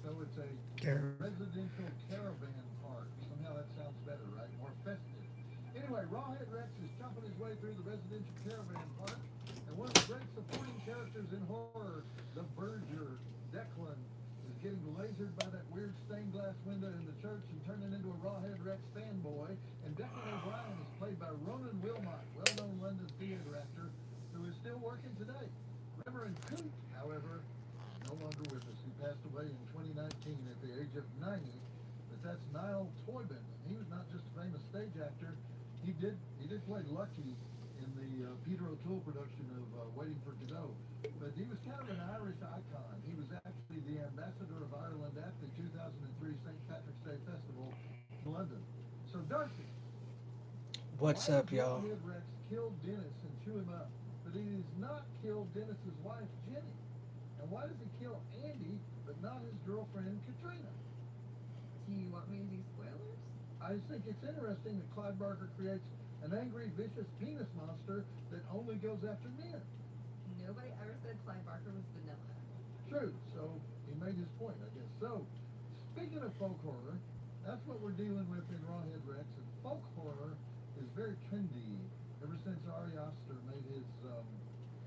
though. It's a There. residential caravan park. Somehow that sounds better, right? More festive. Anyway, Rawhead Rex is chomping his way through the residential caravan park, and one of the great supporting characters in horror, the Verger, Declan, is getting lasered by that weird stained glass window in the church and turning into a Rawhead Rex fanboy. And Declan O'Brien is played by Ronan Wilmot, well-known London theater actor who is still working today. Reverend Coot, however, is no longer with us. He passed away in 2019 at the age of 90. But that's Niall Toybin. He was not just a famous stage actor. He did play Lucky in the Peter O'Toole production of Waiting for Godot. But he was kind of an Irish icon. He was actually the ambassador of Ireland at the 2003 St. Patrick's Day Festival in London. So, Darcy, What's why does up, y'all? Rawhead Rex kill Dennis and chew him up, but he does not kill Dennis's wife, Jenny? And why does he kill Andy, but not his girlfriend, Katrina? Do you want me to do spoilers? I think it's interesting that Clive Barker creates an angry, vicious penis monster that only goes after men. Nobody ever said Clive Barker was vanilla. True, so he made his point, I guess. So, speaking of folk horror, that's what we're dealing with in Rawhead Rex, and folk horror is very trendy ever since Ari Aster made his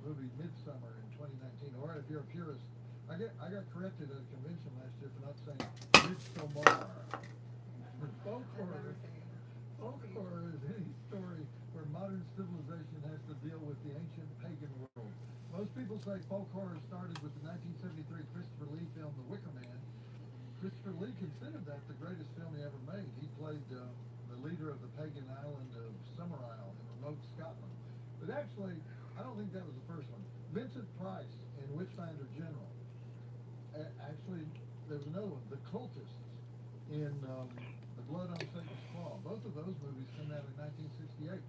movie Midsummer in 2019. Or if you're a purist, I got corrected at a convention last year for not saying Midsommar. But folk I horror never say it. Folk horror is any story where modern civilization has to deal with the ancient pagan world. Most people say folk horror started with the 1973 Christopher Lee film The Wicker Man. Christopher Lee considered that the greatest film he ever made. He played the leader of the pagan island of Summerisle in remote Scotland. But actually, I don't think that was the first one. Vincent Price in Witchfinder General. Actually, there was another one, The Cultists, in The Blood on Satan's Claw. Both of those movies came out in 1968.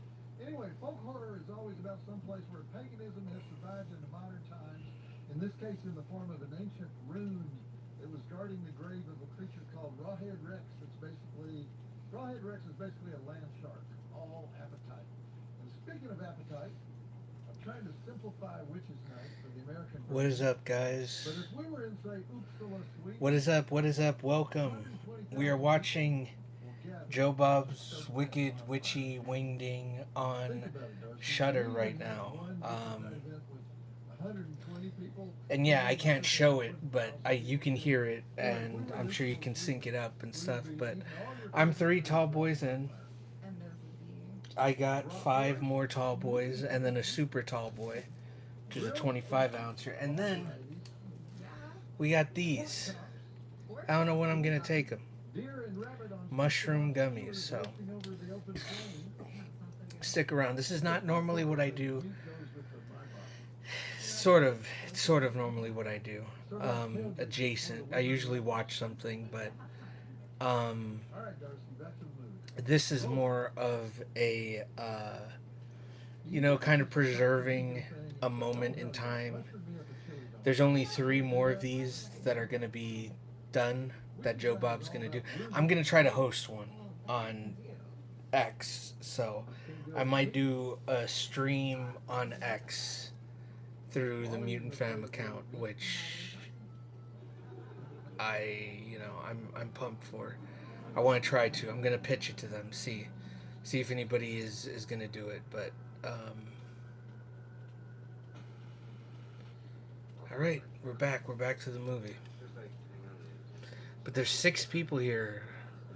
Anyway, folk horror is always about some place where paganism has survived into modern times, in this case in the form of an ancient rune that was guarding the grave of a creature called Rawhead Rex. Rawhead Rex is basically a land shark, all appetite. And speaking of appetite, I'm trying to simplify Witches Night for the American What is version. up, But guys? if we were in, say, Uppsala, What Sweden, is up? What is up? Welcome. We are 120,000 people watching will gather Joe to Bob's soak that Wicked hot fire. Witchy Wingding Think on about it, Darcy. We Shutter even right had now. one Witches Night event with 120 people. And We yeah, I had can't one event show it, with but 20,000 you people can too. hear it, Anyway, if we and were in I'm sure you Uppsala, can sync Sweden, it up and we would stuff. be But eating all your I'm favorite three foods tall around boys the in. campfire. And those would be I got five Bratwurst, more tall boys, and then a meatballs, super tall boy, which is a grilled 25 chicken, ouncer, and all then varieties, yeah. we got pork these. chops, Pork I don't know chops when I'm would be gonna awesome. take them. deer and rabbit on stick Mushroom on gummies. skewers So roasting over the open flame. That sounds so good. stick around. This is For not folk normally what I horror, do. meat goes with the byproduct. Sort of. It's sort of normally what I do. Sort of like tailgating before the Adjacent. I winter usually Olympics. watch something, but All right, Darcy, back to the movie. this is Roll. more of a Do you get kind of this shocked that people preserving saying, a "Oh moment in hell yeah, time. bust me up a chili dog"? There's only Why would three you do more of that? these that are gonna be done that Witches Joe Night is Bob's all gonna do. about weird I'm gonna music. try to host one Well, that I can on do. X, so Can you do I it might right? do a stream on X through the All of you Mutant must say Fam the word account, meat. That is which awesome. I'm pumped for. I want to try to. I'm gonna pitch it to them. See if anybody is gonna do it. But all right, we're back. We're back to the movie. But there's six people here.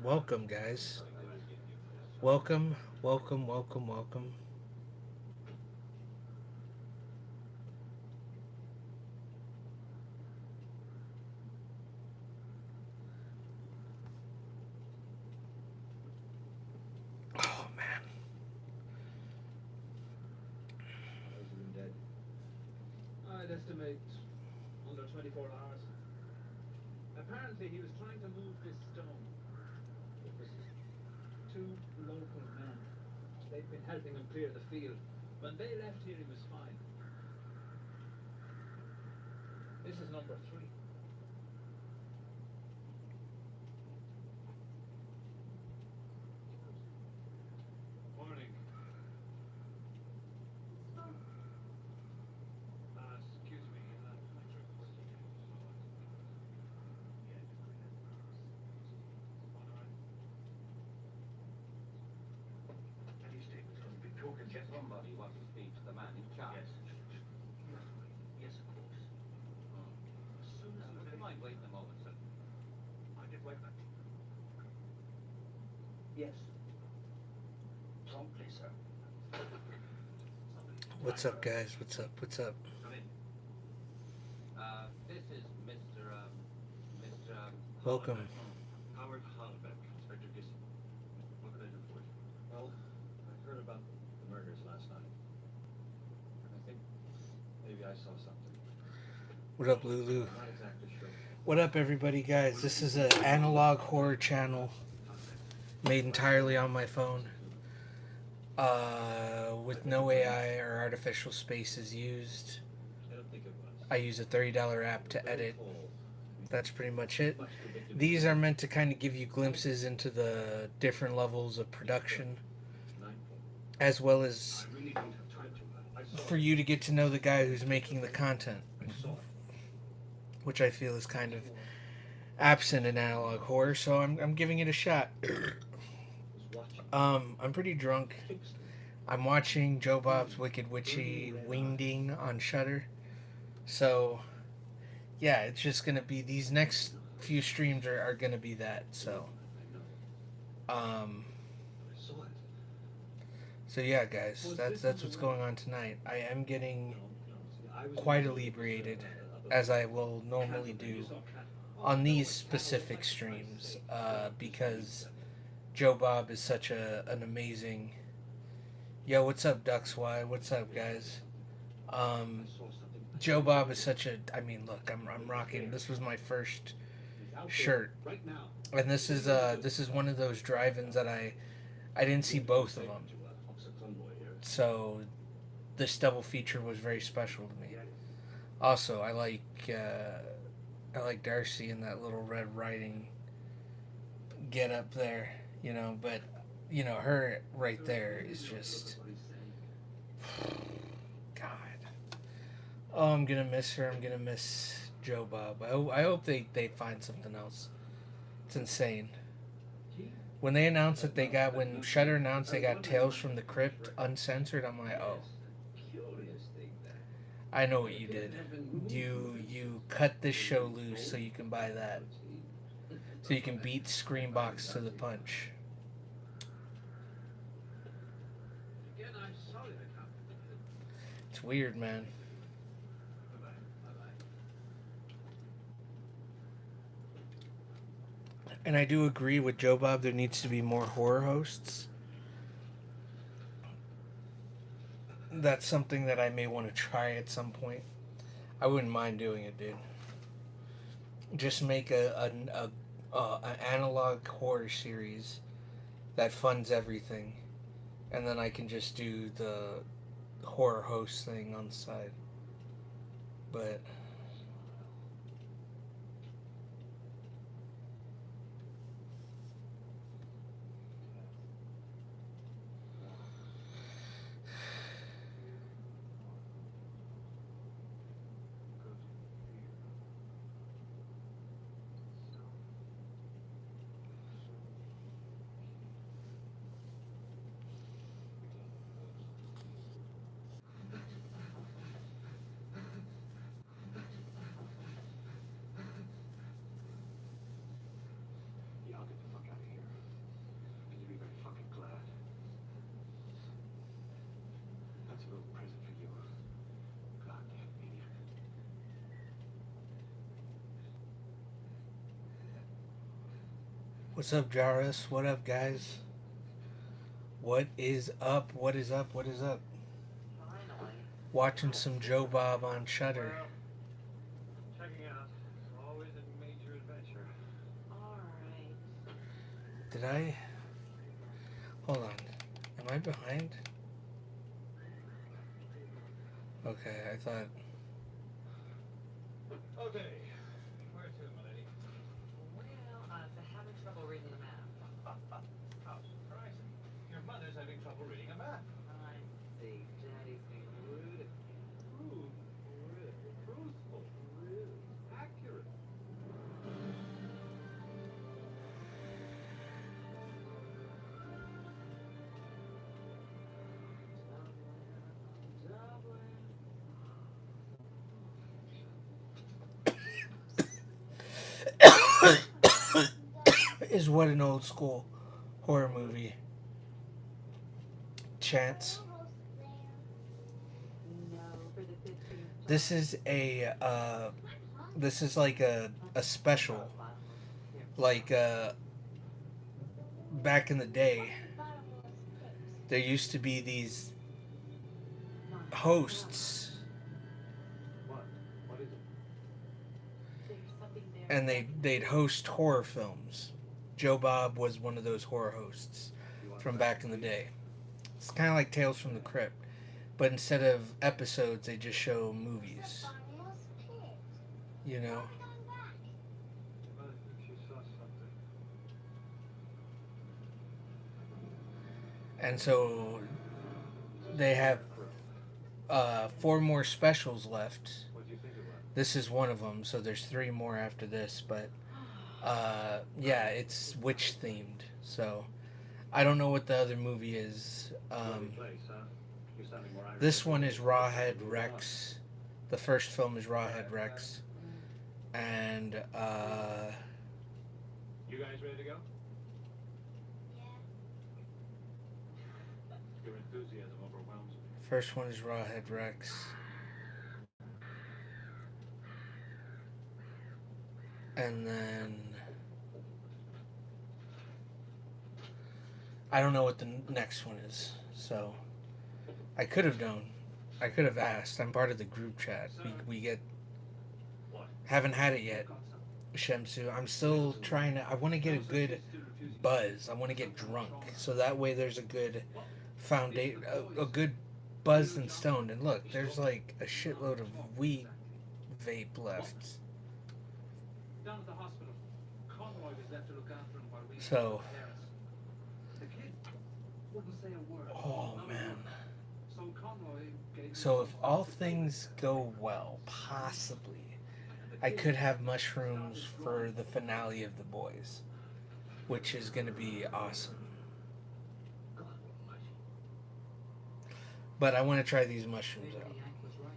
Welcome, guys. Welcome, welcome, welcome, welcome. Oh man. Those have been dead. I'd estimate under 24 hours. Apparently he was trying to move this stone. It was two local men. They'd been helping him clear the field. When they left here he was fine. This is number three. Morning. Excuse me. mind waiting a moment, sir? I just wait. Yes. Promptly, sir. What's up, guys? What's up? What's up? Come in. This is Mr. Welcome. Howard Hollenbeck, Inspector Gissing. What can I do for you? Well, I heard about the murders last night. And I think maybe I saw something. What up, Lulu? I'm not exactly sure. What up, everybody, guys? This is an analog horror channel made entirely on my phone, with no AI or artificial spaces used. I don't think it was. I use a $30 app to edit. That's pretty much it. These are meant to kind of give you glimpses into the different levels of production, as well as I really don't have time to. I saw for you to get to know the guy who's making the content, I saw it. which I feel is kind of absent in analog horror, so I'm giving it a shot. Was watching. I'm pretty drunk. I'm watching Joe Bob's Wicked Witchy Wingding on Shudder. So, yeah, it's just gonna be these next few streams are gonna be that. So, I saw it. so yeah, guys, that's what's going on tonight. I am getting I was quite inebriated, as I will normally do on these specific streams, because Joe Bob is such an amazing. Yo, what's up, Duxy? What's up, guys? Joe Bob is such a. I mean, look, I'm rocking. This was my first shirt, right now. and this is one of those drive-ins that I didn't see both of them, so this double feature was very special to me. Also, I like Darcy in that little Red Riding get up there, but her right there is just God. Oh, I'm gonna miss her. I'm gonna miss Joe Bob. I hope they find something else. It's insane. When they announced that when Shudder announced they got Tales from the Crypt uncensored, I'm like, oh, I know what you did. You cut this show loose so you can buy that. So you can beat Screambox to the punch. Again, I'm sorry I can't. It's weird, man. Bye-bye. Bye-bye. And I do agree with Joe Bob, there needs to be more horror hosts. That's something that I may want to try at some point. I wouldn't mind doing it, dude. Just make an analog horror series that funds everything, and then I can just do the horror host thing on the side. But Yeah, I'll get the fuck out of here. And you'll be very fucking glad. That's a little present for you. Goddamn maniac. what's up, Jarvis? What up, guys? What is up? What is up? What is up? Finally. Watching some Joe Bob on Shudder. Well, checking out. Always a major adventure. Alright. Did I? Hold on. Am I behind? Okay, I thought. Okay. Where to, my lady? Well, having trouble reading the map. How surprising. Your mother's having trouble reading a map. I see. Daddy's being rude. Rude. Truthful. Accurate. Dublin. is what an old school horror movie. Chance. No, for the 15th time. This is this is like a special, like back in the day. There used to be these hosts, What? What is it? There's something there. and they'd host horror films. Joe Bob was one of those horror hosts You want from that? back in the day. It's kind of like Tales from the Crypt, but instead of episodes, they just show movies. You know. Well, I think she saw something. And so they have 4 more specials left. What do you think of that? This is one of them, so there's 3 more after this. But yeah, it's witch themed. So I don't know what the other movie is. Lovely place, huh? You're sounding more Irish This than one you is are. Rawhead Rex. The first film is Rawhead Rex, and You guys ready to go? Your enthusiasm overwhelms me. first one is Rawhead Rex. And then I don't know what the next one is, so I could have known. I could have asked. I'm part of the group chat. We get What? haven't had it yet, Shemsu. I'm still trying to. I want to get a good buzz. I want to get drunk, so that way there's a good foundation, a good buzzed and stoned. And look, there's like a shitload of weed vape left. Down at the hospital. Conroy was left to look after him while we So- the kid wouldn't say a word. Oh man. So Conroy gave So if all things go well, possibly, I could have mushrooms for the finale of The Boys, which is going to be awesome. But I want to try these mushrooms Maybe out. Hank was right.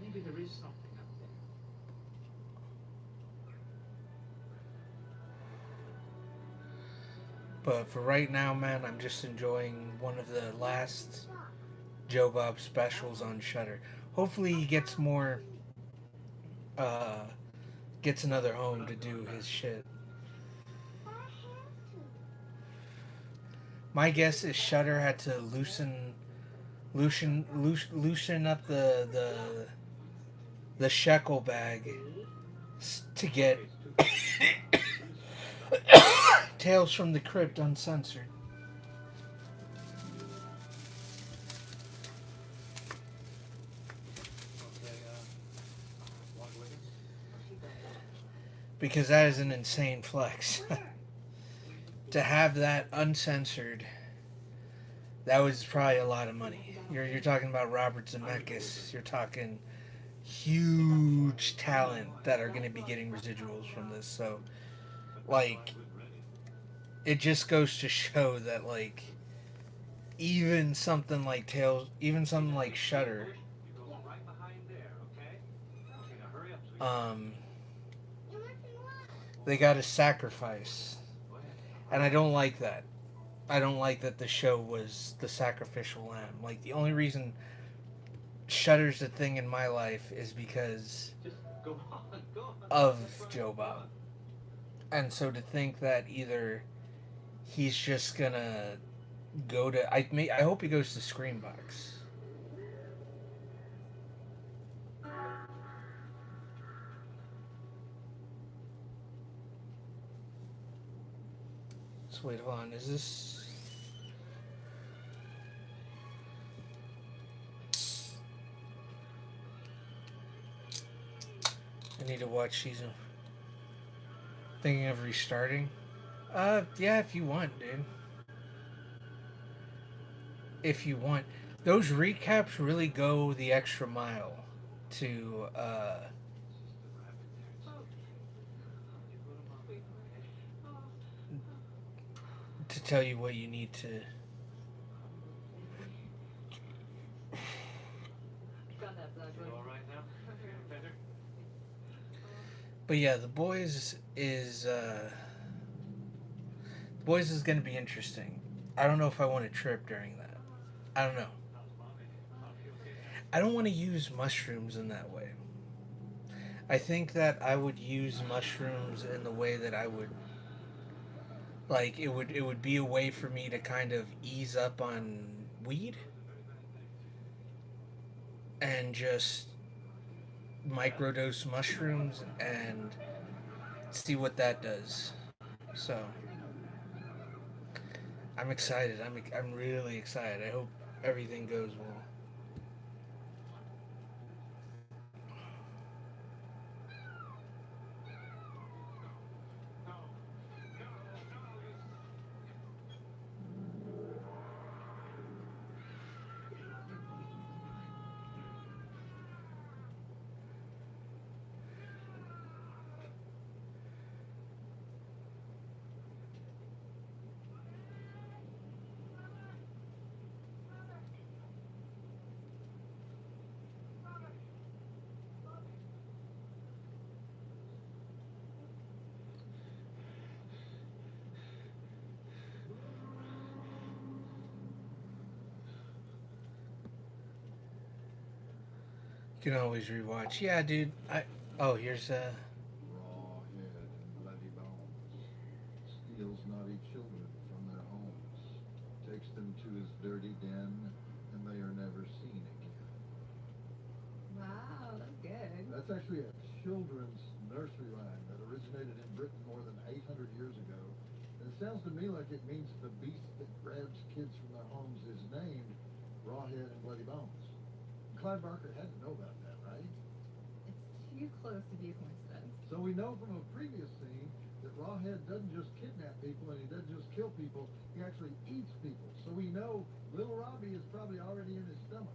Maybe there is something out there. But for right now, man, I'm just enjoying one of the last Joe Bob specials on Shudder. Hopefully he gets more, gets another home to do his shit. My guess is Shudder had to loosen up the shekel bag to get Tales from the Crypt uncensored. Okay, want to wait? Because that is an insane flex. To have that uncensored, that was probably a lot of money. You're talking about Robert Zemeckis. You're talking huge talent that are going to be getting residuals from this. So, like, it just goes to show that, like, even something like Shudder, You go right behind there, okay? Okay, now hurry up, sweetie. they got to sacrifice. Go ahead. And I don't like that. I don't like that the show was the sacrificial lamb. Like, the only reason Shudder's a thing in my life is because Just go on, go on. of That's right. Joe Bob. And so to think that either he's just gonna go to... I hope he goes to Screambox. So wait, hold on. Is this... I need to watch season. Thinking of restarting? Yeah, if you want, dude. If you want. Those recaps really go the extra mile to tell you what you need to. Got that blood You all right now? Better? But yeah, The Boys is Boys is gonna be interesting. I don't know if I want to trip during that. I don't know. I don't want to use mushrooms in that way. I think that I would use mushrooms in the way that I would like it would be a way for me to kind of ease up on weed and just microdose mushrooms and see what that does. So I'm excited. I'm really excited. I hope everything goes well. You can always rewatch. Yeah, dude. I oh here's Rawhead and Bloody Bones steals naughty children from their homes, takes them to his dirty den, and they are never seen again. Wow, that's good. That's actually a children's nursery rhyme that originated in Britain more than 800 years ago. And it sounds to me like it means the beast that grabs kids from their homes is named Rawhead and Bloody Bones. Clive Barker had to know about that, right? It's too close to be a coincidence. So we know from a previous scene that Rawhead doesn't just kidnap people and he doesn't just kill people, he actually eats people. So we know little Robbie is probably already in his stomach.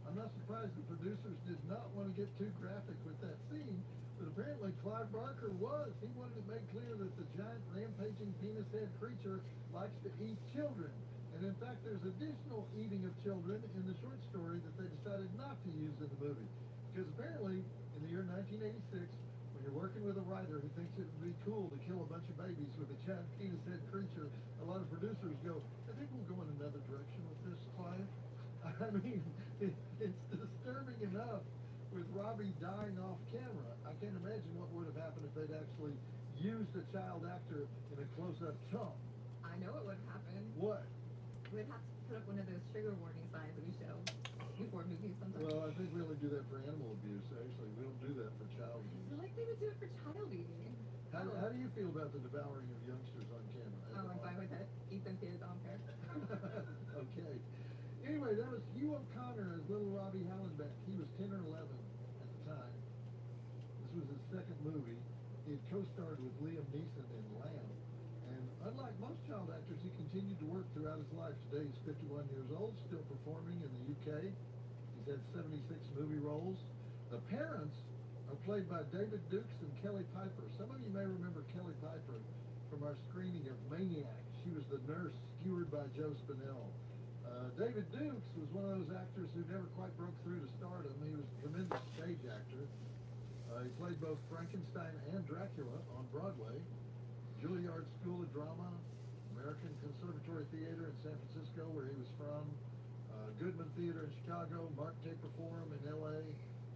I'm not surprised the producers did not want to get too graphic with that scene, but apparently Clive Barker was. He wanted to make clear that the giant rampaging penis head creature likes to eat children. And in fact, there's additional eating of children in the short story that they decided not to use in the movie. Because apparently, in the year 1986, when you're working with a writer who thinks it would be cool to kill a bunch of babies with a giant penis head creature, a lot of producers go, I think we'll go in another direction with this, Clive. I mean, it's disturbing enough with Robbie dying off camera. I can't imagine what would have happened if they'd actually used a child actor in a close-up chomp. I know what would happen. What? We'd have to put up one of those trigger warning signs that we show before movies sometimes. Well, I think we only do that for animal abuse, actually. We don't do that for child I abuse. feel like they would do it for child eating. How do you feel about the devouring of youngsters on camera? Oh, I'm fine with it. Eat them kids, I don't care. Okay. Anyway, that was Hugh O'Connor as little Robbie Hallenbeck. He was 10 or 11 at the time. This was his second movie. He had co-starred with Liam Neeson in Lamb. And unlike most child actors, he continued to work throughout his life. Today he's 51 years old, still performing in the UK. He's had 76 movie roles. The parents are played by David Dukes and Kelly Piper. Some of you may remember Kelly Piper from our screening of Maniac. She was the nurse skewered by Joe Spinell. David Dukes was one of those actors who never quite broke through to stardom. He was a tremendous stage actor. He played both Frankenstein and Dracula on Broadway, Juilliard School of Drama, American Conservatory Theater in San Francisco, where he was from, Goodman Theater in Chicago, Mark Taper Forum in LA,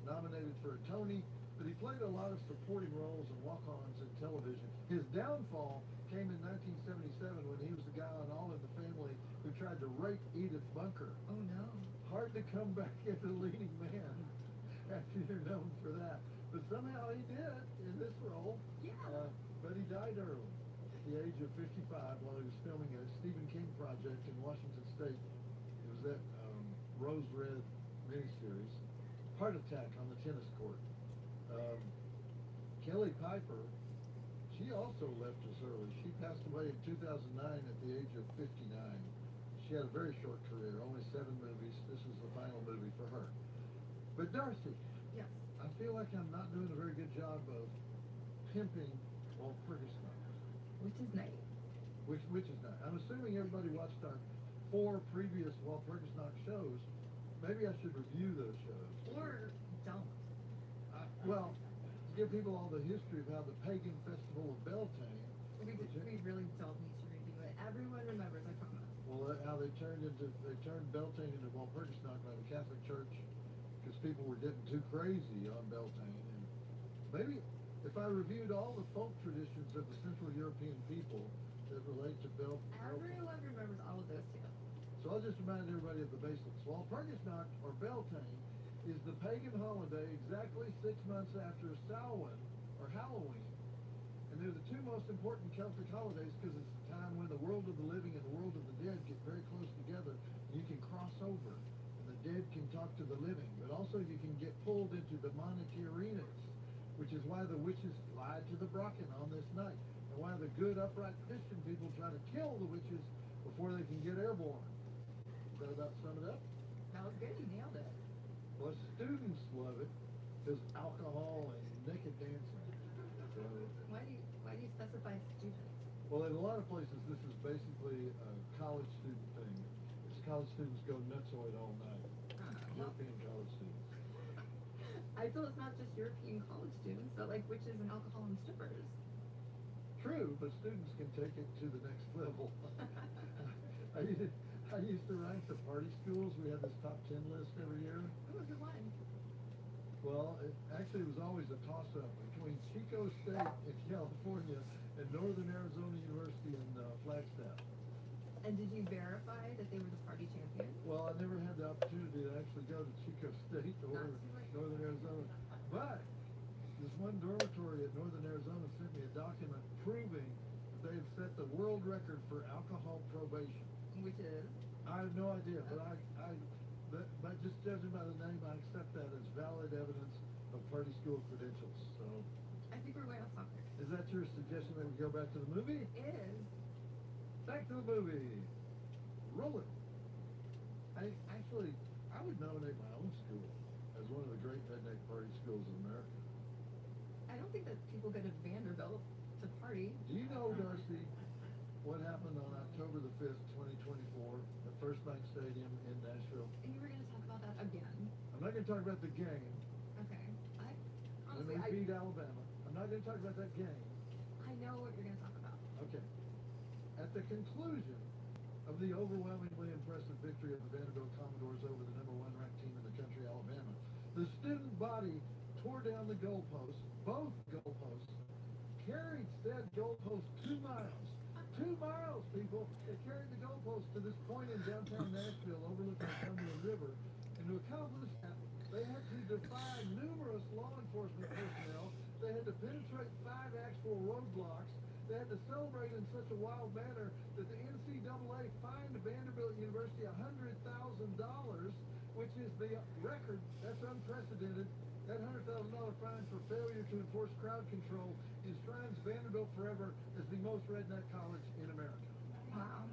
nominated for a Tony, but he played a lot of supporting roles and walk-ons in television. His downfall came in 1977 when he was the guy on All in the Family who tried to rape Edith Bunker. Oh no. Hard to come back as a leading man after you're known for that. But somehow he did in this role. Yeah. But he died early at the age of 55 while he was filming a Stephen King project in Washington State. It was that Rose Red miniseries, Heart Attack on the Tennis Court. Kelly Piper, she also left us early. She passed away in 2009 at the age of 59. She had a very short career, only 7 movies. This was the final movie for her. But Darcy, Yes. I feel like I'm not doing a very good job of pimping Walt Ferguson. Which is nice. Which is not. I'm assuming everybody watched our 4 previous Walt Ferguson shows. Maybe I should review those shows. Or don't. Well, to give people all the history of how the pagan festival of Beltane, We really don't need to review it. Everyone remembers, I promise. Well, how they turned Beltane into Walpurgisnacht by the Catholic Church because people were getting too crazy on Beltane. And maybe if I reviewed all the folk traditions of the Central European people that relate to Beltane. Everyone remembers all of those too. So I'll just remind everybody of the basics. Walpurgisnacht, or Beltane, is the pagan holiday exactly 6 months after Samhain, or Halloween. And they're the two most important Celtic holidays because it's the time when the world of the living and the world of the dead get very close together. You can cross over, and the dead can talk to the living, but also you can get pulled into demonic arenas, which is why the witches fly to the Brocken on this night, and why the good, upright Christian people try to kill the witches before they can get airborne. Does that about sum it up? That was good, you nailed it. Well, students love it because alcohol and naked dancing. So, Why do you specify students? well, in a lot of places, this is basically a college student thing. It's college students go nutsoid all night. Well, European college students. I feel it's not just European college students that like witches and alcohol and strippers. True, but students can take it to the next level. I used to rank the party schools. We had this top 10 list every year. Who was the one? Well, it actually was always a toss-up between Chico State in California and Northern Arizona University in Flagstaff. And did you verify that they were the party champion? Well, I never had the opportunity to actually go to Chico State or Northern Arizona. But this one dormitory at Northern Arizona sent me a document proving that they had set the world record for alcohol probation. Which is? I have no idea, but but just judging by the name, I accept that as valid evidence of party school credentials. So, I think we're way off topic. is that your suggestion that we go back to the movie? It is. Back to the movie. Roll it. I would nominate my own school as one of the great redneck party schools in America. I don't think that people go to Vanderbilt to party. Do you know, Darcy, what happened on October the 5th, 2024, at First Bank Stadium in Nashville? And you were going to talk about that again. I'm not going to talk about the game Okay. when Honestly, we beat Alabama. I'm not going to talk about that game. I know what you're going to talk about. Okay. At the conclusion of the overwhelmingly impressive victory of the Vanderbilt Commodores over the #1 ranked team in the country, Alabama, the student body tore down the goalposts, both goalposts, carried said goalpost 2 miles. 2 miles, people! They carried the goalpost to this point in downtown Nashville overlooking the Cumberland River. And to accomplish that, they had to defy numerous law enforcement personnel. They had to penetrate 5 actual roadblocks. They had to celebrate in such a wild manner that the NCAA fined Vanderbilt University $100,000, which is the record. That's unprecedented. That $100,000 fine for failure to enforce crowd control enshrines Vanderbilt forever as the most redneck college in America. Wow.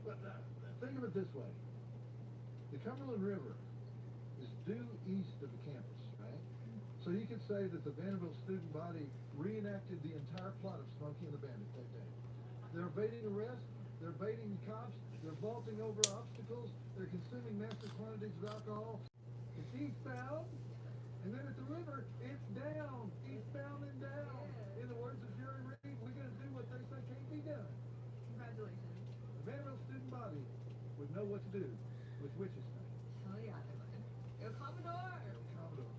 But think of it this way. The Cumberland River is due east of the campus, right? So you could say that the Vanderbilt student body reenacted the entire plot of Smokey and the Bandit that day. They're evading arrest, they're evading cops, they're vaulting over obstacles, they're consuming massive quantities of alcohol. It's eastbound, and then at the river, it's down, eastbound and down. In the words of Jerry Reed, we're going to do what they say can't be done. Congratulations. The Vanderbilt student body would know what to do with witches night. Hell yeah, they would. Go Commodore! Commodore.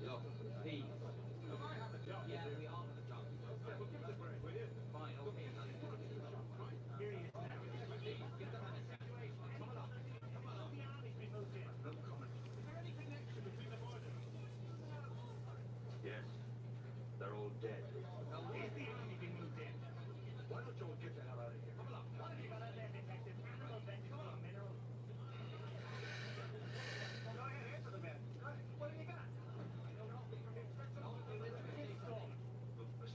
Yo, Pete. Yeah, we all have a job. Fine, okay. Here he is now. Get them in a situation. Come on. Come on. The army's been moved in. No comment. Is there any connection between the borders? Yes, they're all dead. Now, where's the army been moved in? Why don't you all get the hell out of here? Come along. What have you got out there, detective? Animal bend. Come on, Mineral. Go ahead, answer the man. Go ahead. What have you got? I don't know.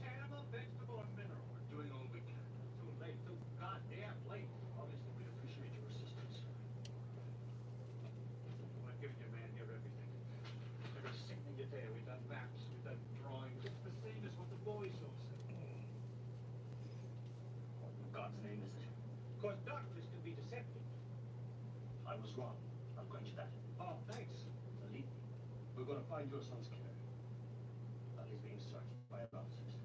Animal, vegetable, or mineral? We're doing all we can. Too late. Too goddamn late. Obviously, we appreciate your assistance. I've given your man here everything. Every sickening detail. We've done maps. We've done drawings. It's the same as what the boys all say. What in God's name is it? Because doctors can be deceptive. I was wrong. I'll grant you that. Oh, thanks. Now lead me. We're going to find your son's killer. While he's being searched by a bouncers.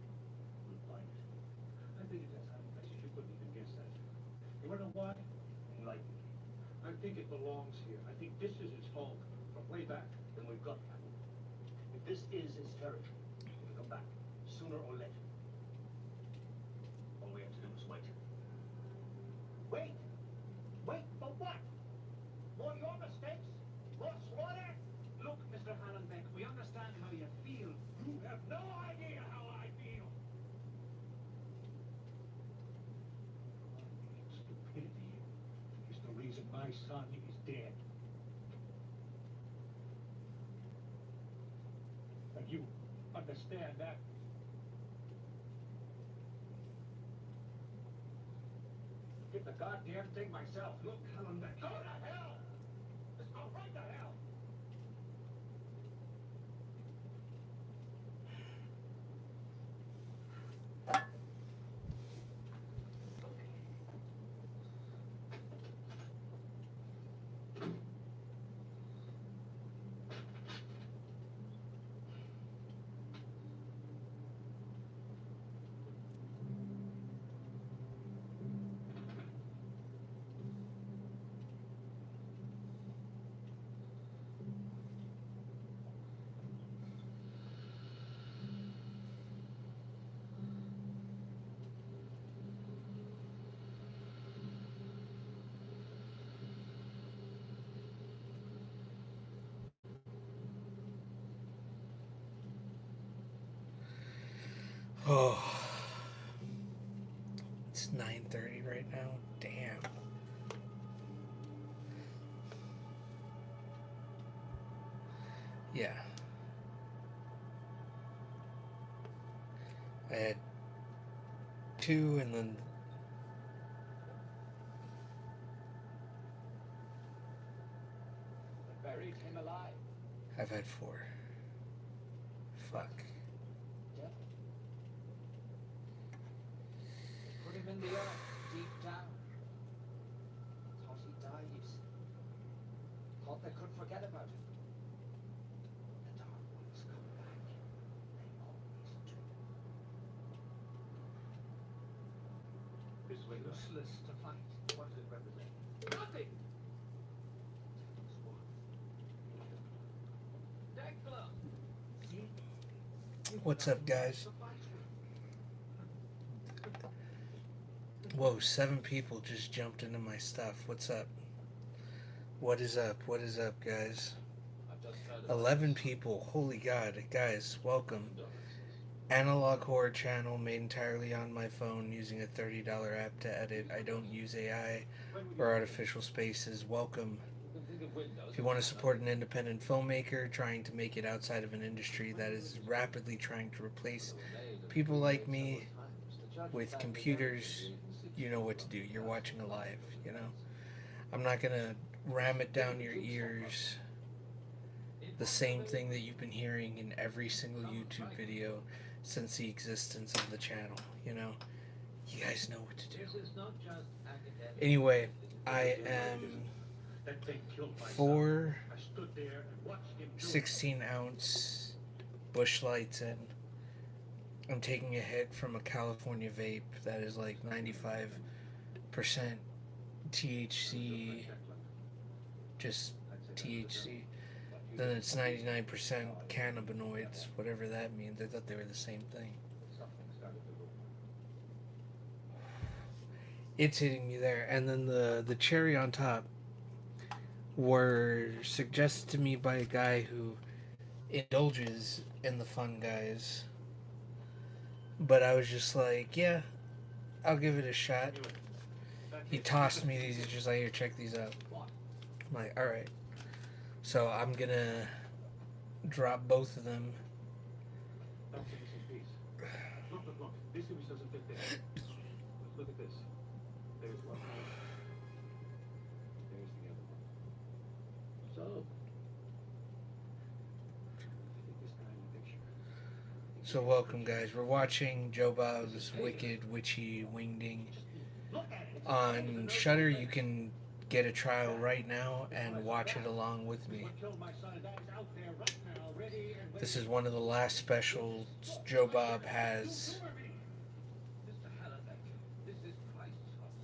We'll find it. I think it has hiding places you couldn't even guess that. You wanna know why? Enlighten me. I think it belongs here. I think this is its home from way back. Then we've got that. If this is its territory, it'll come back, sooner or later. All we have to do is wait. Wait! Wait for what? More your mistakes? More slaughter? Look, Mr. Hallenbeck, we understand how you feel. You have no idea how I feel! Stupidity is the reason my son is dead. And you understand that? Get the goddamn thing myself. Look, Hallenbeck. Go to hell! Just go right to hell! Oh, it's 9:30 right now. Damn. Yeah. I had two, and then Buried him alive. I've had four. Fuck. Dead. Put him in the earth, deep down. Thought he died, you see. Thought they could forget about him. The Dark Ones come back. They always do. This way, Useless to fight. What does it represent? Nothing! Dankler! See? What's up, guys? Whoa, 7 people just jumped into my stuff. What's up? What is up? What is up, guys? 11 people. Holy God. Guys, welcome. Analog Horror Channel made entirely on my phone using a $30 app to edit. I don't use AI or artificial spaces. Welcome. If you want to support an independent filmmaker trying to make it outside of an industry that is rapidly trying to replace people like me with computers, you know what to do. You're watching a live, you know? I'm not going to ram it down your ears. The same thing that you've been hearing in every single YouTube video since the existence of the channel, you know? You guys know what to do. Anyway, I am that thing killed my son. 4 I stood there and watched him do it. 16-ounce bush lights in. I'm taking a hit from a California vape that is like 95% THC, just THC. Then it's 99% cannabinoids, whatever that means. I thought they were the same thing. It's hitting me there. And then the cherry on top were suggested to me by a guy who indulges in the fun, guys. But I was just like, yeah, I'll give it a shot. He tossed me these. He's just like, here, check these out. I'm like, alright. So I'm gonna drop both of them. That's a missing piece. Look, look, look. This image doesn't fit there. Look at this. There's one. There's the other one. So, I think this guy in the picture. So welcome, guys. We're watching Joe Bob's Wicked Witchy Wingding. Look at it. On Shudder, you can get a trial right now and watch it along with me. What killed my son and that is out there right now, ready and This waiting. is one of the last specials Joe Bob has. Mr. Halliday, this is Christ's house.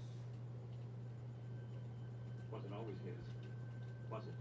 Wasn't always his, was it?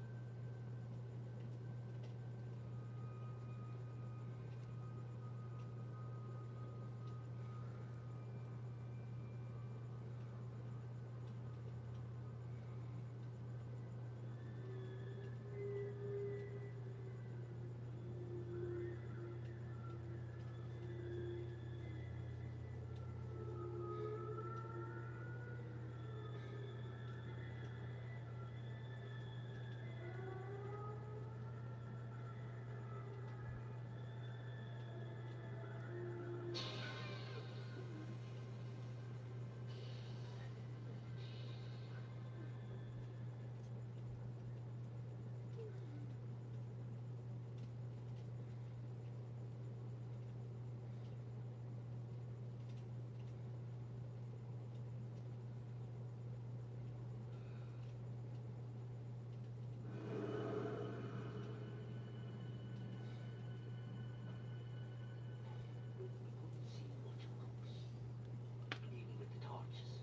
Even with the torches.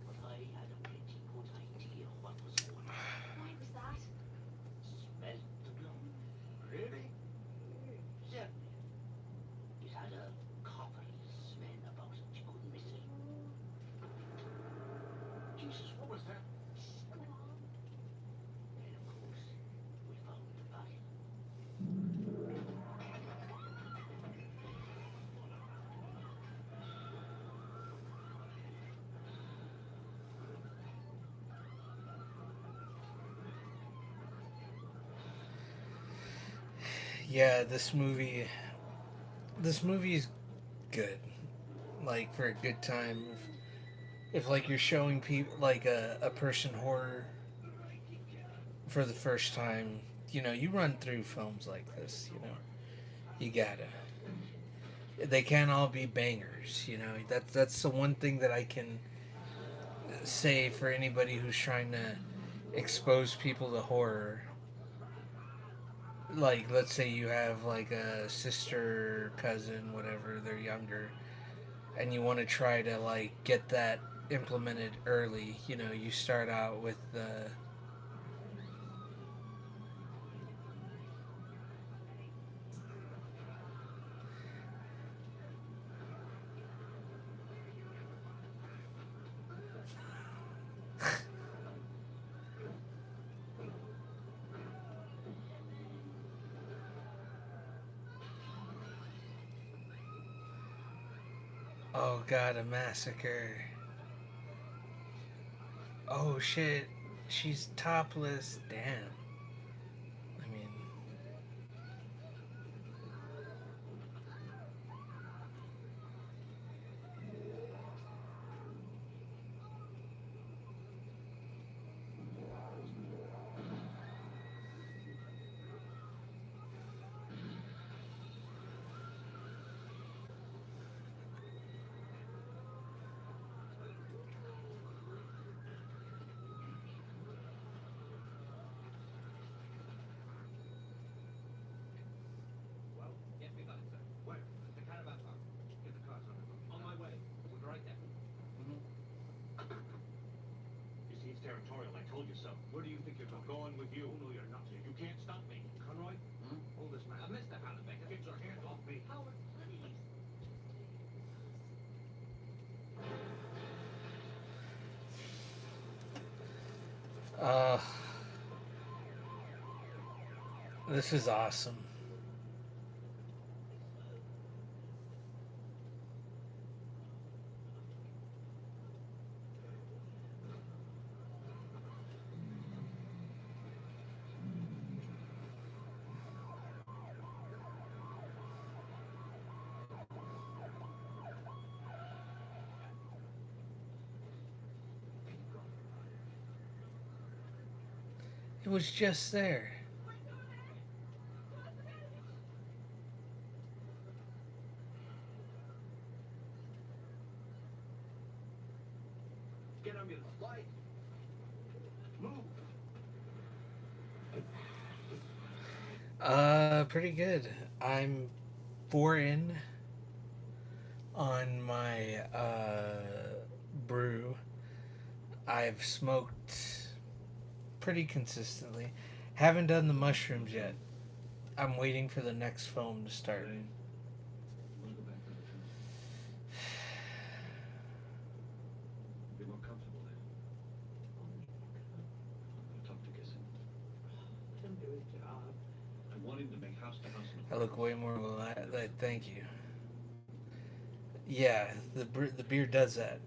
But I had a pretty good idea what was going on. Why was that? Smelled the blood. Really? Certainly. It had a coppery smell about it. You couldn't miss it. Jesus, what was that? Go on. Then, of course, we found the body. Yeah, this movie is good. Like for a good time. If like you're showing people like a person horror for the first time, you know, you run through films like this, you know. You gotta. They can't all be bangers, you know. That's the one thing that I can say for anybody who's trying to expose people to horror. Like, let's say you have like a sister, cousin, whatever, they're younger, and you want to try to like get that implemented early. You know, you start out with the oh god, a massacre. Oh shit, she's topless. Damn. I mean, Well, yes, we got it, sir. Where? The caravan park. Get the cars on it. On my way. We'll be right there. You see, it's territorial. I told you so. Where do you think you're going? Going with you. Oh, no, you're not. You can't stop me. Conroy? Hold this man. Mr. Halliday, get your hands off me. Howard, please. uh, this is awesome. It was just there. Get ambulance. Why? Pretty good. I'm 4 in on my brew. I've smoked pretty consistently. Haven't done the mushrooms yet. I'm waiting for the next foam to start. Wanna go back to the hotel? Be more comfortable there. I'll talk to Gissing. Let him do his job. I want him to make house-to-house. I look way more thank you. Yeah, the beer does that.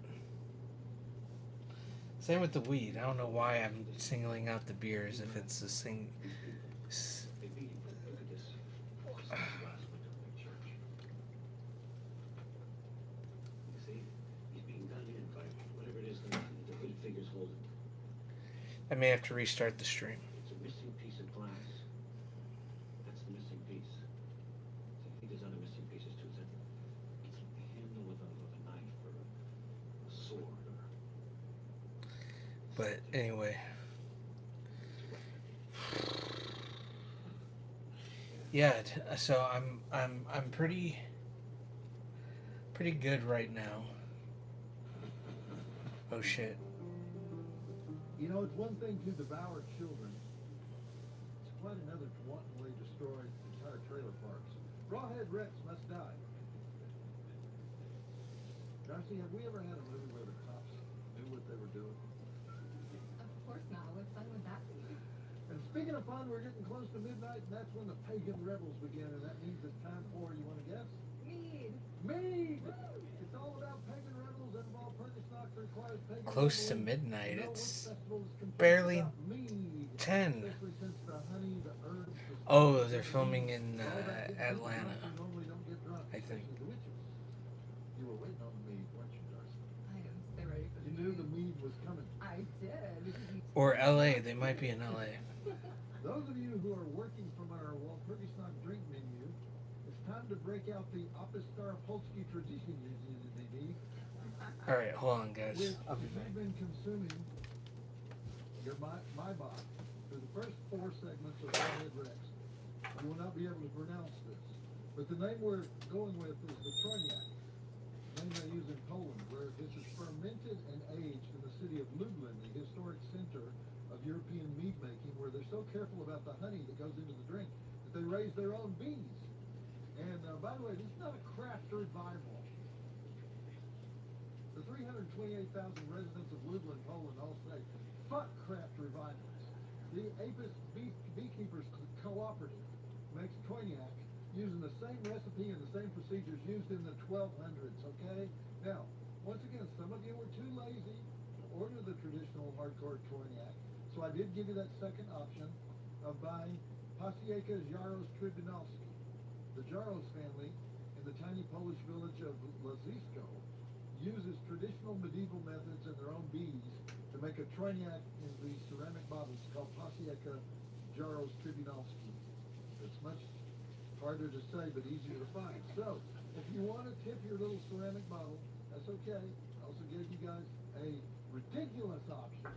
Same with the weed. I don't know why I'm singling out the beer as if it's the sing. Hey, Pete, look at this. Glass window in the church. You see, he's being done in by whatever it is the hooded figure's holding. I may have to restart the stream. It's a missing piece of glass. That's the missing piece. So I think there's other missing pieces too. It's like the handle of a knife or a sword or. But anyway, yeah. So I'm pretty good right now. Oh shit. You know, it's one thing to devour children. It's quite another to wantonly destroy entire trailer parks. Rawhead Rex must die. Darcy, have we ever had a movie where the cops knew what they were doing? Of course not. What fun would that be? And speaking of fun, we're getting close to midnight, and that's when the pagan rebels begin, and that means it's time for, you want to guess? Mead. Mead! It's all about pagan rebels that involve Perkisnock requires pagan Close to revelry. midnight. You know, It's which festival is complete barely without mead, 10. especially since the honey, the herbs, the Oh, spices, they're the filming mead, in all that gets Atlanta. drunk, you normally don't get drunk, I think. especially the witches. You were waiting on the mead, weren't you, Darcy? I am so ready for You knew the mead was coming. I did. Or LA. They might be in LA. Those of you who are working from our Walt Perkisnock drink menu, it's time to break out the Opus Staropolsky tradition. All right, hold on, guys. Which, I'll be if back. you've been consuming your my box through the first 4 segments of Rawhead Rex, you will not be able to pronounce this. But the name we're going with is the Troniak, the name they use in Poland, where this is fermented and aged in the city of Lublin, the historic center of European mead making, where they're so careful about the honey that goes into the drink that they raise their own bees. And by the way, this is not a craft revival. The 328,000 residents of Lublin, Poland all say, fuck craft revivals. The Apis Beekeepers Cooperative makes cognac using the same recipe and the same procedures used in the 1200s, okay? Now, once again, some of you were too lazy to order the traditional hardcore cognac, so I did give you that second option of buying Pasieka Jaros Trybunalski. The Jaros family in the tiny Polish village of Lazisko uses traditional medieval methods and their own bees to make a Troniak in these ceramic bottles called Pasieka Jaros Trybunalski. It's much harder to say, but easier to find. So, if you want to tip your little ceramic bottle, that's okay. I also gave you guys a ridiculous option.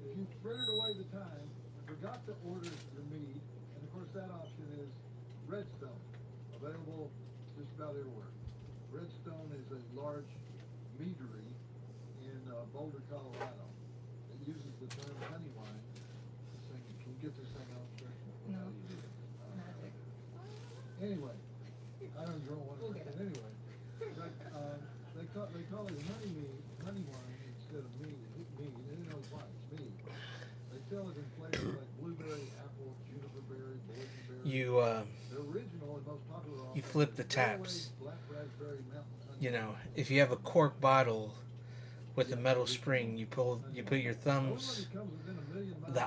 If you frittered away the time and forgot to order your mead, and of course that option is Redstone, available just about everywhere. Redstone is a large meadery in Boulder, Colorado. It uses the term honey wine. Can you get this thing off? No. How do you do it? Magic. Anyway, I don't grow one We'll get it. anyway. But, they call it honey wine instead of mead. Mead. They didn't know why it's mead. They sell it in flavors like blueberry, apple, juniper berry, boysenberry. The original and most popular You offering flip is the Fairway taps. Black raspberry mountain honey. You know, if you have a cork bottle with a metal spring, you put your thumbs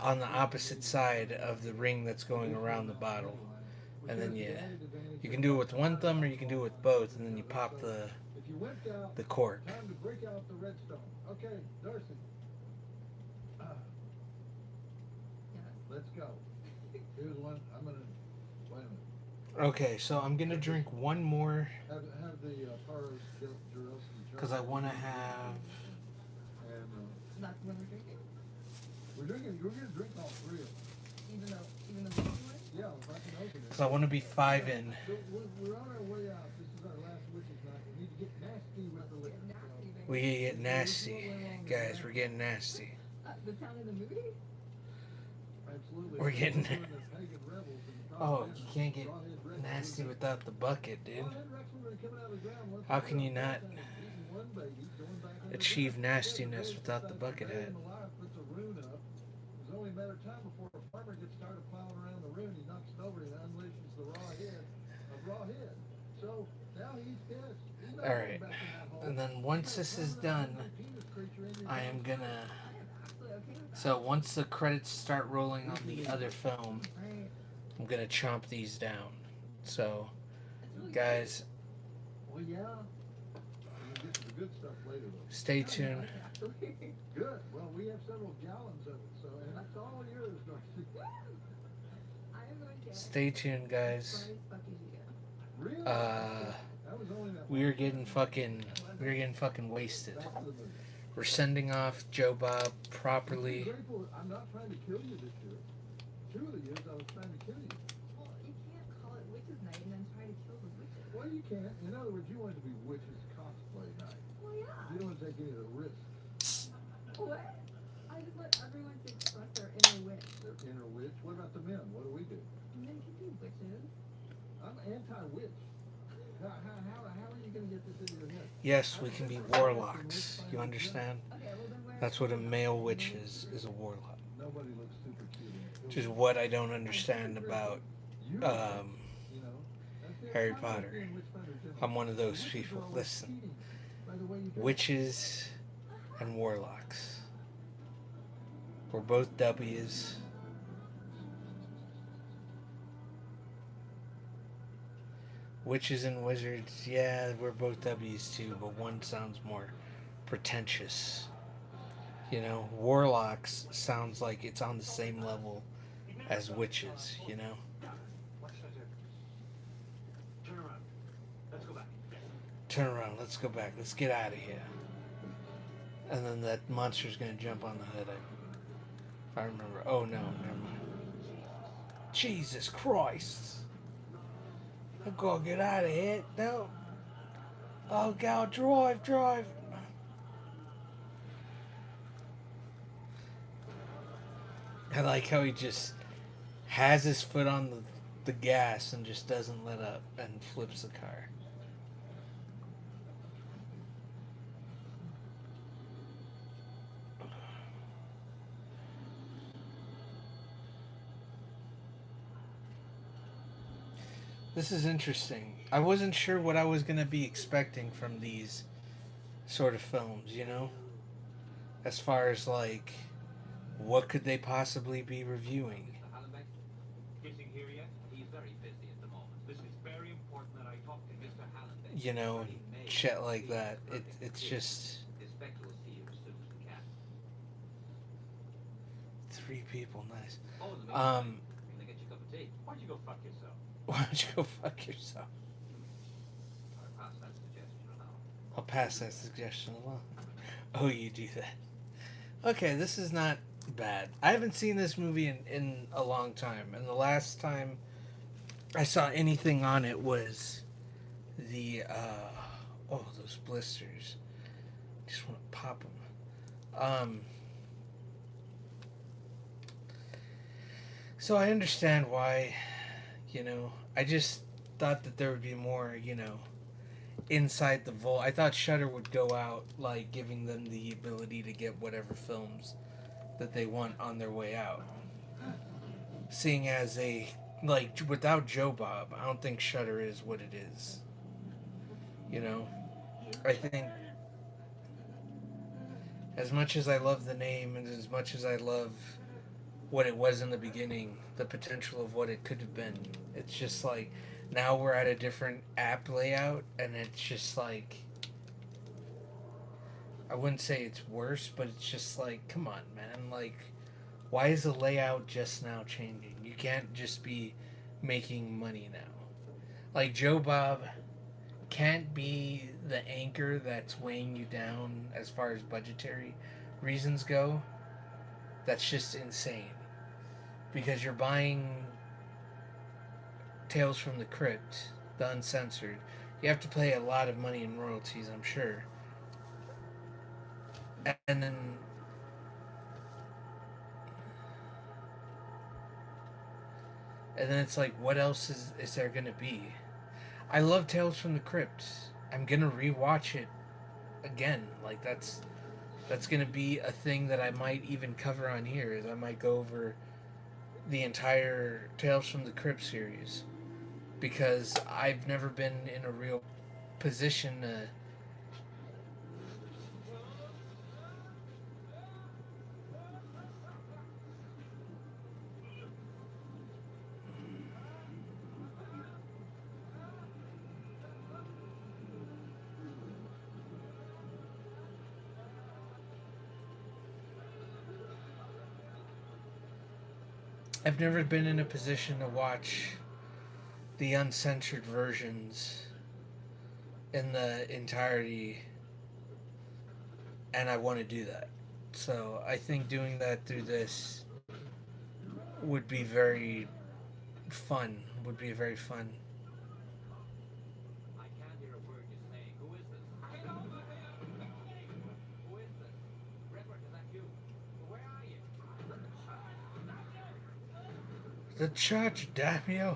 on the opposite side of the ring that's going around the bottle, and then you can do it with one thumb or you can do it with both, and then you pop the cork. Time to break out the redstone. Okay, Darcy. Yes. Let's go. Here's one. I'm gonna wait a minute. Okay, so I'm gonna drink one more Have the Paros Jarowski. because I want to have. And That's when we're drinking. We're gonna drink all three of them. Even though we one? Yeah, if I can open it. Because I want to be 5 in. So we're on our way out. This is our last witches night. We need to get nasty with the liquor. Get nasty, baby. We get nasty. Guys, we're getting nasty. The town in the movie? Absolutely. We're getting- We're doing the pagan rebels and the Oh, Rawhead- you can't get Rawhead Rex. nasty without the bucket, dude. Rawhead Rex were coming out of the ground once How in a can you while, not eating one baby, going back underground. achieve Yeah, nastiness the without the baby bucket head? alive puts a rune up. It's only a matter of time before a farmer gets tired of plowing around the rune. He knocks it over and unleashes the raw head of Rawhead. So now he's pissed. He's not All going right. back in that hole. And then once this is done, I am gonna. I am absolutely okay with that. So once the credits start rolling on the other film, Right. I'm gonna chomp these down. So, That's really guys, Well, yeah. We'll get to the good stuff later, though. stay good. tuned. Actually. Good. Well, we have several gallons of it, so and that's all yours, Darcy. I am going to Stay tuned, guys. surprise fucking you. Really? That was only that We're getting fucking wasted. Back to the movie. We're sending off Joe Bob properly. Grateful, I'm not trying to kill you this year. 2 of the years I was trying to kill you. Well, you can't call it Witches Night and then try to kill the witches. Well, you can't. In other words, you want it to be witches cosplay night. Well, yeah. You don't want to take any of the risks. What? I just want everyone to express their inner witch. Their inner witch. What about the men? What do we do? Men can be witches. I'm anti-witch. How are you going to get this into your head? Yes, we can be warlocks. You understand? Okay, well then where That's what a male witch is a warlock. Nobody looks super cute. in Which is film. what I don't understand about You um, you know, that's the- Harry I'm not Potter. being witch-finders, is it? I'm one of those Witches people. are always Listen, cheating by the way you dress. witches and warlocks. We're both W's. Witches and wizards, yeah, we're both W's too, but one sounds more pretentious. You know, warlocks sounds like it's on the same level as witches, you know? What should I do? Turn around. Let's go back. Turn around, let's go back, let's get out of here. And then that monster's gonna jump on the hood. If I remember. Oh no, never mind. Jesus Christ. I gotta get out of here. No. Oh God, drive. I like how he just has his foot on the gas and just doesn't let up and flips the car. This is interesting. I wasn't sure what I was going to be expecting from these sort of films, you know? As far as, like, what could they possibly be reviewing? Mr. Hallenbeck, getting here yet? He's very busy at the moment. This is very important that I talk to Mr. Hallenbeck. You know, and He may shit like be that. perfect It's fit. just Expect we'll see you as soon as we can. 3 people, nice. Oh, in the Um, meantime, I'm gonna get you a cup of tea. Why don't you go fuck yourself? Why don't you go fuck yourself? I'll pass that suggestion along. I'll pass that suggestion along. Oh, you do that. Okay, this is not bad. I haven't seen this movie in a long time, and the last time I saw anything on it was the oh, those blisters. Just want to pop them. So I understand why, you know. I just thought that there would be more, you know, inside the vault. I thought Shudder would go out like giving them the ability to get whatever films that they want on their way out. Seeing as they like without Joe Bob, I don't think Shudder is what it is. You know, I think as much as I love the name and as much as I love what it was in the beginning, the potential of what it could have been, it's just like now we're at a different app layout, and it's just like, I wouldn't say it's worse, but it's just like, come on, man. Like, why is the layout just now changing? You can't just be making money now. Like, Joe Bob can't be the anchor that's weighing you down as far as budgetary reasons go. that's just insane. Because you're buying Tales from the Crypt, the uncensored. You have to pay a lot of money in royalties, I'm sure. And then it's like, what else is there gonna be? I love Tales from the Crypt. I'm gonna rewatch it again. Like that's gonna be a thing that I might even cover on here. Is I might go over the entire Tales from the Crypt series because I've never been in a real position to. I've never been in a position to watch the uncensored versions in the entirety, and I want to do that. So I think doing that through this would be very fun. Would be very fun. I can't hear a word you're saying. Who is this? Get over here! Who is this? Redford, is that you? Where are you? The church, damn you!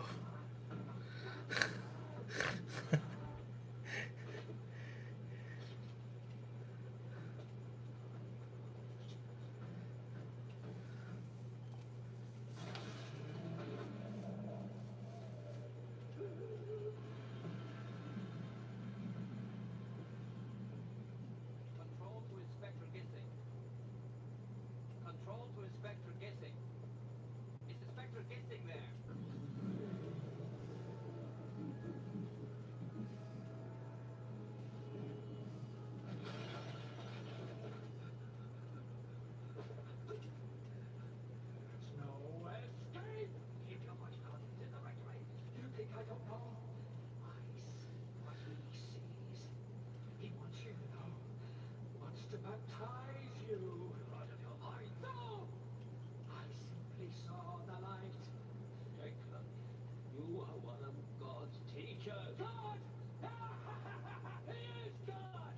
Control to Inspector Gissing. Control to Inspector Gissing. Is Inspector Gissing there? There's no escape! Keep your voice down. It's in the right way. You think I don't know? I see what he sees. He wants you to know. Wants to baptize you out of your mind. No! I simply saw the light. Declan, you are one of God's teachers. God! He is God!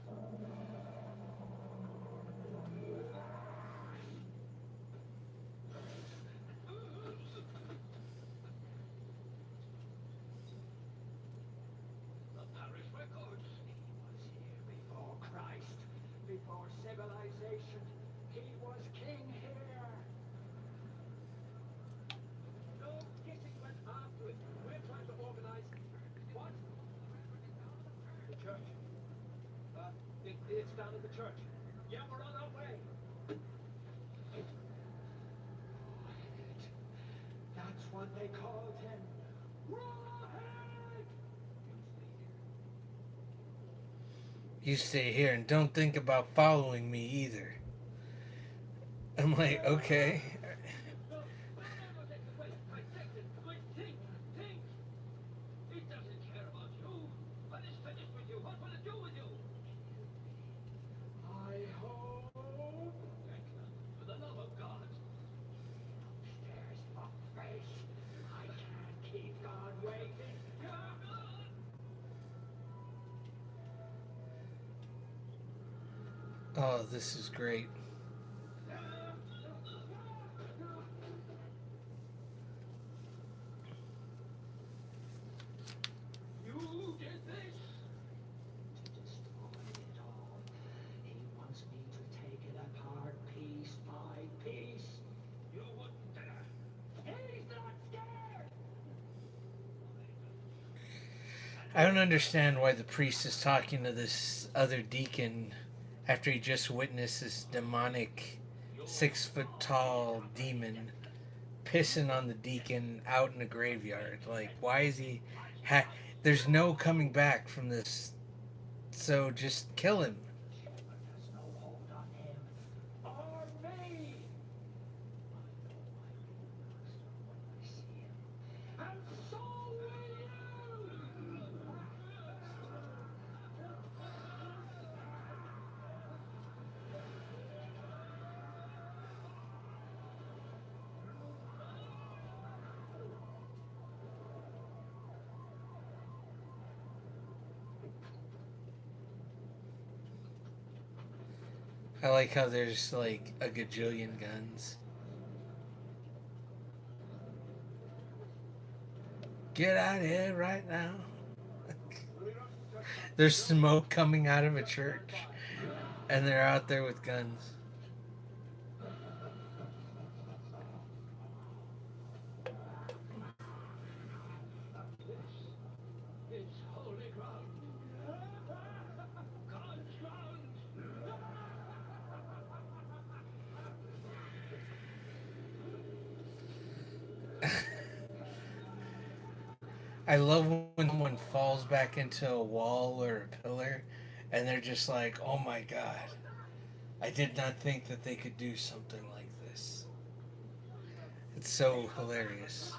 The parish records. He was here before Christ, before civilization. He was king here. No, Gissing went after it. We're trying to organize. What? The church. It's down at the church. Yeah, we're on our way. That's what they called him. Rawhead! You stay here and don't think about following me either. I'm like, okay. No, wait, think. He doesn't care about you. When it's finished with you, what will it do with you? I hope. Declan, for the love of God. Upstairs, fuckface. I can't keep God waiting. Oh, this is great. You did this? To destroy it all. He wants me to take it apart piece by piece. You wouldn't dare. He's not scared. I don't understand why the priest is talking to this other deacon after he just witnessed this demonic 6 foot tall demon pissing on the deacon out in the graveyard. Like, why is he. There's no coming back from this, so just kill him. There's no hold on him. Or me. I see him. And so will you. I like how there's like a gajillion guns. Get out of here right now. There's smoke coming out of a church, and they're out there with guns. It's holy ground. God's ground. I love when someone falls back into a wall or a pillar, and they're just like, "Oh my god, I did not think that they could do something like this." It's so hilarious.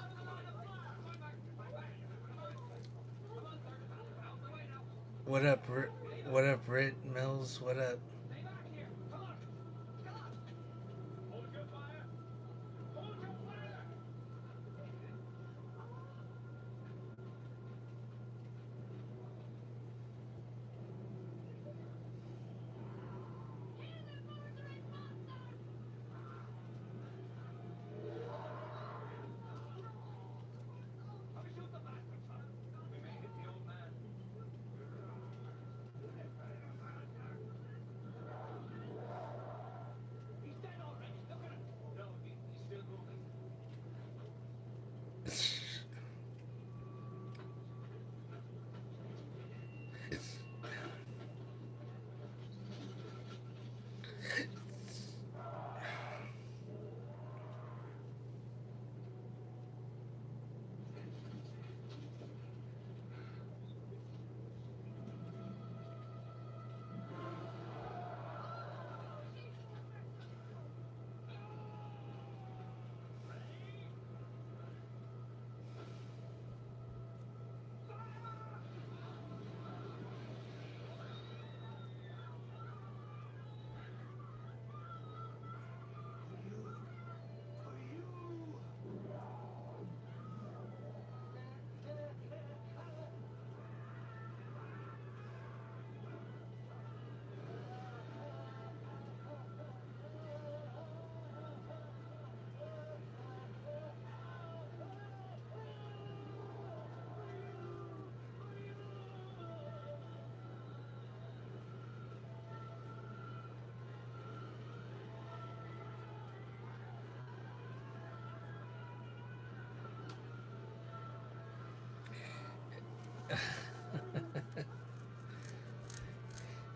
What up, what up, Rit Mills? What up? Stay back here. Come on. Come on. Hold your fire. Hold your fire. Come shoot the bastard, son. We may hit the old man. He's dead already. Look at him. No, he's still moving.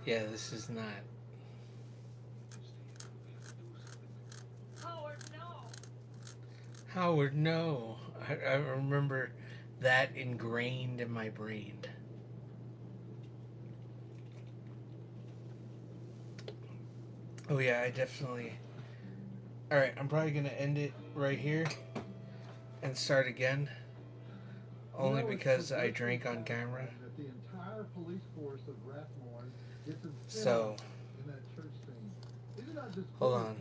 Yeah, this is not. Howard, no! Howard, no. I remember that ingrained in my brain. Oh yeah, I definitely. Alright, I'm probably gonna end it right here and start again. Only because I drank on camera. That the entire police force of Rathmore gets So, in that church scene. These are not just hold on.